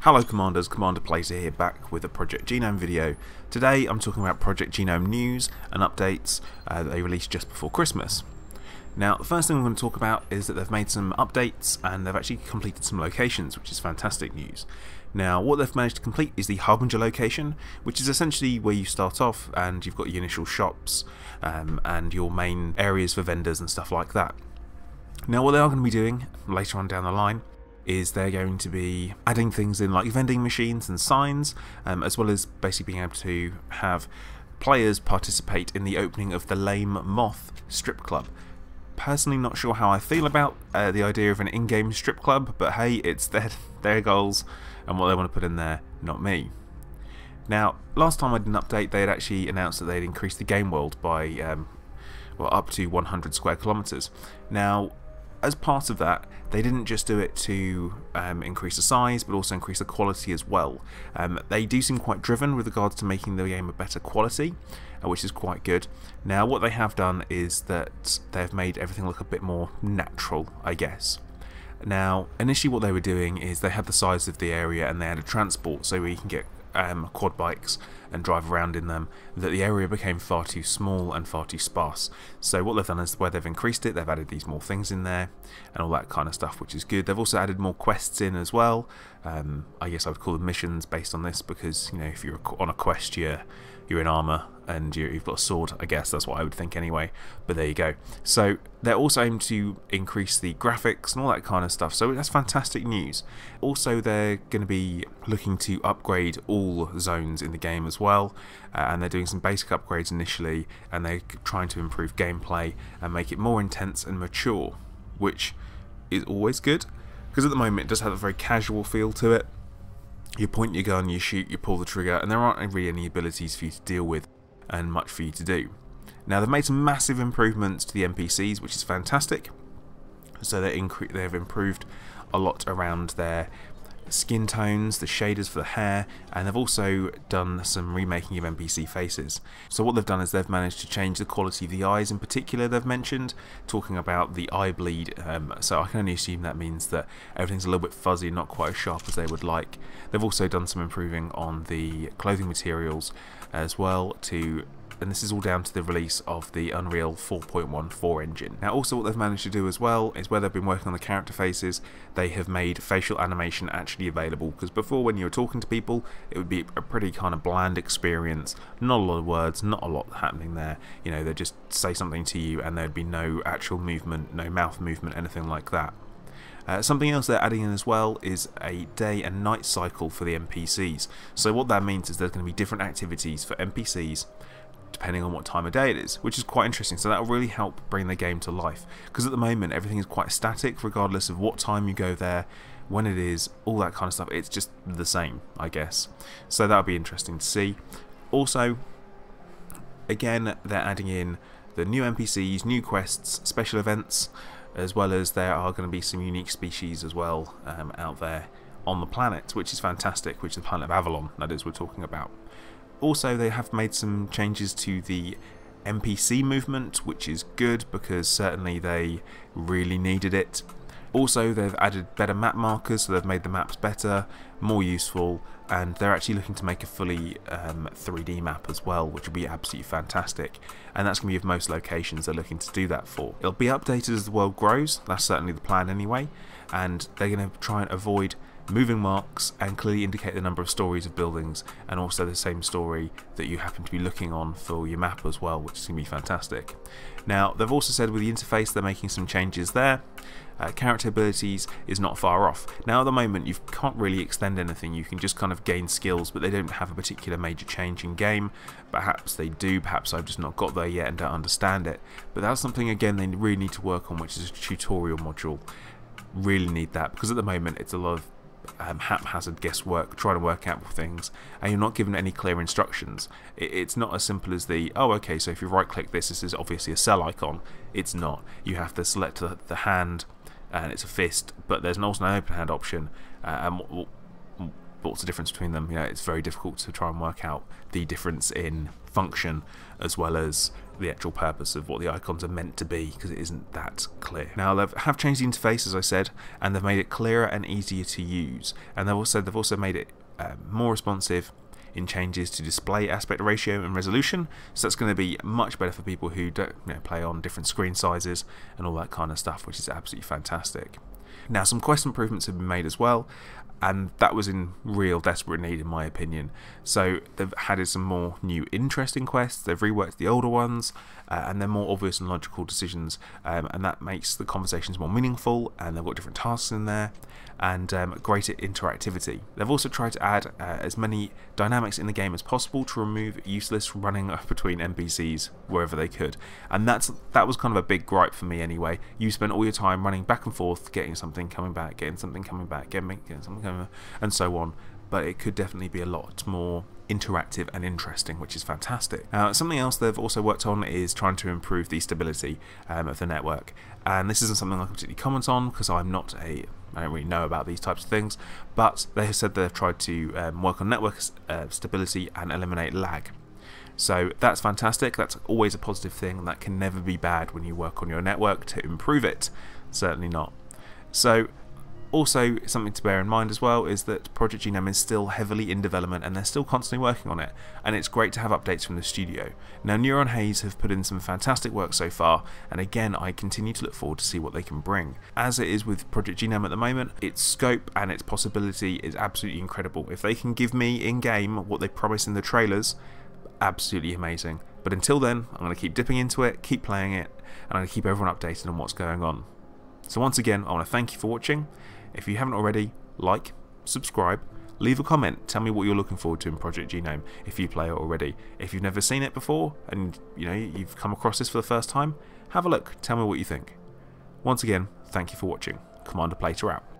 Hello Commanders, Commander PLATER here, back with a Project Genome video. Today I'm talking about Project Genome news and updates that they released just before Christmas. Now the first thing I'm going to talk about is that they've made some updates and they've actually completed some locations, which is fantastic news. Now what they've managed to complete is the Harbinger location, which is essentially where you start off and you've got your initial shops and your main areas for vendors and stuff like that. Now what they are going to be doing later on down the line is they're going to be adding things in like vending machines and signs, as well as basically being able to have players participate in the opening of the Lame Moth strip club. Personally not sure how I feel about the idea of an in-game strip club, but hey, it's their goals and what they want to put in there, not me. Now last time I did an update they had actually announced that they'd increased the game world by up to 100 square kilometers. Now as part of that, they didn't just do it to increase the size, but also increase the quality as well. They do seem quite driven with regards to making the game a better quality, which is quite good. Now what they have done is that they've made everything look a bit more natural, I guess. Now initially what they were doing is they had the size of the area and they had a transport so you can get quad bikes and drive around in them, that the area became far too small and far too sparse. So what they've done is where they've increased it, they've added these more things in there and all that kind of stuff, which is good. They've also added more quests in as well. I guess I would call them missions based on this, because you know, if you're on a quest you're in armour and you've got a sword, I guess that's what I would think anyway, but there you go. So they're also aiming to increase the graphics and all that kind of stuff, so that's fantastic news. Also they're going to be looking to upgrade all zones in the game as well, and they're doing some basic upgrades initially, and they're trying to improve gameplay and make it more intense and mature, which is always good, because at the moment it does have a very casual feel to it. You point your gun, you shoot, you pull the trigger, and there aren't really any abilities for you to deal with and much for you to do. Now they've made some massive improvements to the NPCs, which is fantastic. So they've improved a lot around their skin tones, the shaders for the hair, and they've also done some remaking of NPC faces. So what they've done is they've managed to change the quality of the eyes in particular, they've mentioned, talking about the eye bleed, so I can only assume that means that everything's a little bit fuzzy, not quite as sharp as they would like. They've also done some improving on the clothing materials as well, and this is all down to the release of the Unreal 4.14 engine. Now also what they've managed to do as well is where they've been working on the character faces, they have made facial animation actually available, because before when you were talking to people it would be a pretty kind of bland experience, not a lot of words, not a lot happening there, you know, they'd just say something to you and there'd be no actual movement, no mouth movement, anything like that. Something else they're adding in as well is a day and night cycle for the NPCs. So what that means is there's going to be different activities for NPCs depending on what time of day it is, which is quite interesting. So that will really help bring the game to life, because at the moment everything is quite static regardless of what time you go there, when it is, all that kind of stuff. It's just the same, I guess. So that'll be interesting to see. Also, again, they're adding in the new NPCs, new quests, special events, as well as there are going to be some unique species as well out there on the planet, which is fantastic, which is the planet of Avalon, that is, we're talking about. Also they have made some changes to the NPC movement, which is good because certainly they really needed it. Also they've added better map markers, so they've made the maps better, more useful, and they're actually looking to make a fully 3D map as well, which will be absolutely fantastic, and that's going to be of most locations they're looking to do that for. It'll be updated as the world grows, that's certainly the plan anyway, and they're going to try and avoid moving marks and clearly indicate the number of stories of buildings, and also the same story that you happen to be looking on for your map as well, which is going to be fantastic. Now they've also said with the interface they're making some changes there. Character abilities is not far off. Now at the moment you can't really extend anything, you can just kind of gain skills, but they don't have a particular major change in game. Perhaps they do, perhaps I've just not got there yet and don't understand it, but that's something again they really need to work on, which is a tutorial module. Really need that, because at the moment it's a lot of haphazard guesswork, trying to work out things, and you're not given any clear instructions. It's not as simple as the, oh okay, so if you right click this is obviously a cell icon. It's not. You have to select the hand and it's a fist, but there's also an open hand option, and what's the difference between them. It's very difficult to try and work out the difference in function as well as the actual purpose of what the icons are meant to be, because it isn't that clear. Now they have changed the interface, as I said, and they've made it clearer and easier to use, and they've also made it more responsive in changes to display aspect ratio and resolution, so that's going to be much better for people who don't play on different screen sizes and all that kind of stuff, which is absolutely fantastic. Now some quest improvements have been made as well, and that was in real desperate need in my opinion. So they've added some more new interesting quests, they've reworked the older ones, and they're more obvious and logical decisions, and that makes the conversations more meaningful, and they've got different tasks in there, and greater interactivity. They've also tried to add as many dynamics in the game as possible to remove useless running between NPCs wherever they could, and that was kind of a big gripe for me anyway. You spend all your time running back and forth, getting something, coming back, getting something, coming back, getting something, coming back, and so on. But it could definitely be a lot more interactive and interesting, which is fantastic. Something else they've also worked on is trying to improve the stability of the network, and this isn't something I can particularly comment on because I don't really know about these types of things, but they have said they've tried to work on network stability and eliminate lag. So that's fantastic. That's always a positive thing. That can never be bad when you work on your network to improve it. Certainly not. So also, something to bear in mind as well is that Project Genome is still heavily in development and they're still constantly working on it, and it's great to have updates from the studio. Now Neuron Haze have put in some fantastic work so far, and again I continue to look forward to see what they can bring. As it is with Project Genome at the moment, its scope and its possibility is absolutely incredible. If they can give me in-game what they promised in the trailers, absolutely amazing. But until then, I'm going to keep dipping into it, keep playing it, and I'm going to keep everyone updated on what's going on. So once again, I want to thank you for watching. If you haven't already, like, subscribe, leave a comment, tell me what you're looking forward to in Project Genome if you play it already. If you've never seen it before and you've come across this for the first time, have a look, tell me what you think. Once again, thank you for watching. Commander Plater out.